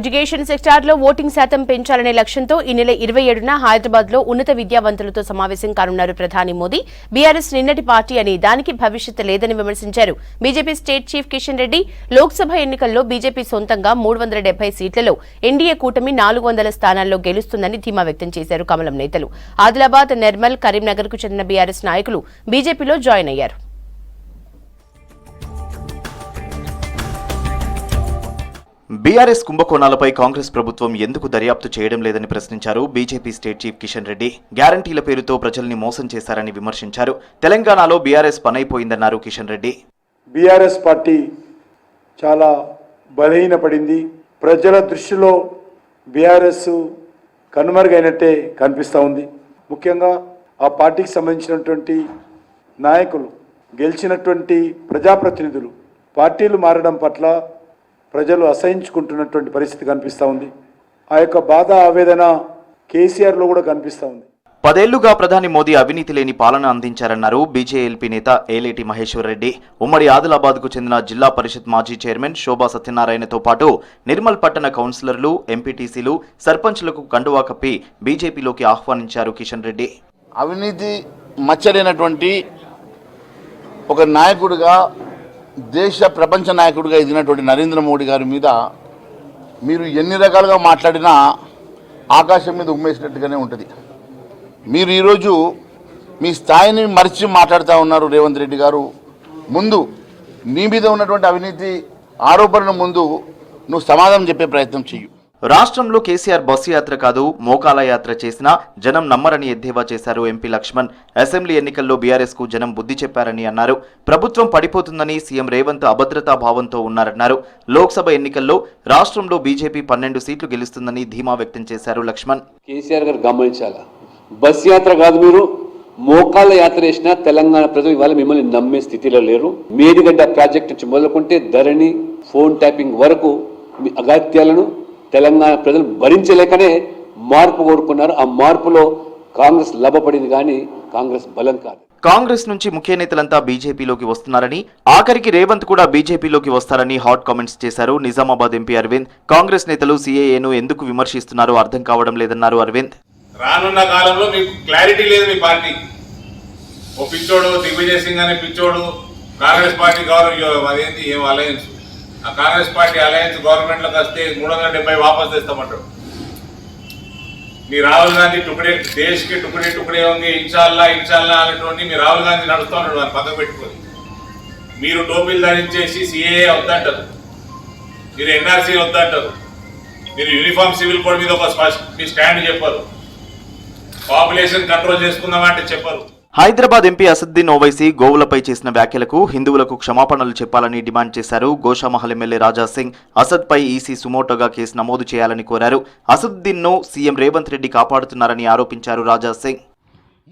Education సెక్టార్లో voting శాతం పెంచాలనే లక్ష్యంతో ఈ నెల 27న హైదరాబాద్లో ఉన్నత విద్యావంతులతో సమావేశం కానున్నారు ప్రధాని మోదీ. బీఆర్ఎస్ నిన్నటి పార్టీ అని దానికి భవిష్యత్తు లేదని విమర్శించారు. BJP state chief Kishan Reddy Lok Sabha ఎన్నికల్లో బీజేపీ సొంతంగా 370 సీట్లలో ఎన్డీఏ కూటమి 400 స్థానాల్లో గెలుస్తుందని ధీమా వ్యక్తం చేశారు కమలం నేతలు. ఆదిలాబాద్, నిర్మల్, కరీంనగర్ కు చెందిన బీఆర్ఎస్ నాయకులు బీజేపీలో జాయిన్ అయ్యారు. బీఆర్ఎస్ కుంభకోణాలపై కాంగ్రెస్ ప్రభుత్వం ఎందుకు దర్యాప్తు చేయడం లేదని ప్రశ్నించారు BJP state chief Kishan Reddy. గ్యారంటీల పేరుతో ప్రజల్ని మోసం చేశారని విమర్శించారు. తెలంగాణలో బీఆర్ఎస్ పనైపోయిందన్నారు కిషన్ రెడ్డి. బీఆర్ఎస్ పార్టీ చాలా బలహీనపడింది. ప్రజల దృష్టిలో బీఆర్ఎస్ కనుమరుగైనట్టే కనిపిస్తూ ఉంది. ముఖ్యంగా ఆ పార్టీకి సంబంధించినటువంటి నాయకులు, గెలిచినటువంటి ప్రజాప్రతినిధులు పార్టీలు మారడం పట్ల ప్రజలు అసహించుకుంటున్నటువంటి పరిస్థితి కనిపిస్తూ ఉంది. ఆ యొక్క బాధ, ఆవేదన కేసీఆర్లో కూడా కనిపిస్తూ ఉంది. 10 ఏళ్లుగా ప్రధాని మోదీ అవినీతి లేని పాలన అందించారన్నారు బీజేఎల్పీ నేత ఏలేటి మహేశ్వర్ రెడ్డి. ఉమ్మడి ఆదిలాబాద్కు చెందిన జిల్లా పరిషత్ మాజీ చైర్మన్ శోభా సత్యనారాయణతో పాటు నిర్మల్ పట్టణ కౌన్సిలర్లు, ఎంపీటీసీలు, సర్పంచ్లకు కండువా కప్పి బీజేపీలోకి ఆహ్వానించారు కిషన్ రెడ్డి. అవినీతి మచ్చలేనటువంటి ఒక నాయకుడిగా, దేశ ప్రపంచ నాయకుడిగా ఎదిగినటువంటి నరేంద్ర మోడీ గారి మీద మీరు ఎన్ని రకాలుగా మాట్లాడినా ఆకాశం మీద ఉమ్మేసినట్టుగానే ఉంటుంది. మీరు ఈరోజు మీ స్థాయిని మరిచి మాట్లాడుతూ ఉన్నారు రేవంత్ రెడ్డి గారు. ముందు నీ మీద ఉన్నటువంటి అవినీతి ఆరోపణల ముందు నువ్వు సమాధానం చెప్పే ప్రయత్నం చెయ్యు. రాష్ట్రంలో కేసీఆర్ బస్సు యాత్ర కాదు, మోకాల యాత్ర చేసినా జనం నమ్మరని ఎద్దేవా చేశారు ఎంపీ లక్ష్మణ్. అసెంబ్లీ ఎన్నికల్లో బీఆర్ఎస్ కు జనం బుద్ధి చెప్పారని అన్నారు. ప్రభుత్వం పడిపోతుందని సీఎం రేవంత్ అభద్రతా భావంతో ఉన్నారన్నారు. లోక్సభ ఎన్నికల్లో రాష్ట్రంలో బీజేపీ 12 సీట్లు గెలుస్తుందని ధీమా వ్యక్తం చేశారు లక్ష్మణ్. కేసీఆర్ గారు గమనించాలా, బస్ యాత్ర కాదు, మీరు మోకాళ్ళ యాత్ర చేసినా తెలంగాణ ప్రజలు ఇవాళ మిమ్మల్ని నమ్మే స్థితిలో లేరు. మేడిగడ్డ ప్రాజెక్ట్ నుంచి మొదలుకుంటే ధరణి, ఫోన్ ట్యాపింగ్ వరకు మీ అగత్యాలను తెలంగాణ ప్రజలు భరించలేకనే మార్పు కోరుకున్నారు. ఆ మార్పులో కాంగ్రెస్ లాభపడింది కానీ కాంగ్రెస్ బలం కాదు. కాంగ్రెస్ నుంచి ముఖ్య నేతలంతా బీజేపీలోకి వస్తున్నారని, ఆఖరికి రేవంత్ కూడా బీజేపీలోకి వస్తారని హాట్ కామెంట్స్ చేశారు నిజామాబాద్ ఎంపీ అరవింద్. కాంగ్రెస్ నేతలు సీఏఏను ఎందుకు విమర్శిస్తున్నారో అర్థం కావడం లేదన్నారు అరవింద్. రానున్న కాలంలో మీకు క్లారిటీ లేదు. మీ పార్టీ ఓ పిచ్చోడు, దిగ్విజయ్ సింగ్ అనే పిచ్చోడు కాంగ్రెస్ పార్టీ అదేంటి ఏం అలయన్స్, ఆ కాంగ్రెస్ పార్టీ అలయన్స్ గవర్నమెంట్లోకి వస్తే 370 వాపస్ తెస్తామంటాడు. మీ రాహుల్ గాంధీ టుకడే దేశ్కి టుకడే ఉంది, ఇన్షాల్లా అనేటువంటి మీ రాహుల్ గాంధీ నడుస్తూ ఉన్నాడు. దాన్ని పక్కన పెట్టుకొని మీరు టోపీలు ధరించేసి సిఏఏ వద్దంటారు, మీరు ఎన్ఆర్సీ వద్దంటారు, మీరు యూనిఫామ్ సివిల్ కోడ్ మీద ఒక మీ స్టాండ్ చెప్పరు, పాపులేషన్ కంట్రోల్ చేసుకుందామంటే చెప్పరు. హైదరాబాద్ ఎంపీ అసదుద్దీన్ ఓవైసీ గోవులపై చేసిన వ్యాఖ్యలకు హిందువులకు క్షమాపణలు చెప్పాలని డిమాండ్ చేశారు. Goshamahal MLA Raja Singh అసద్పై EC సుమోటోగా case నమోదు చేయాలని కోరారు. అసదుద్దీన్ను సీఎం రేవంత్ రెడ్డి కాపాడుతున్నారని ఆరోపించారు రాజా సింగ్.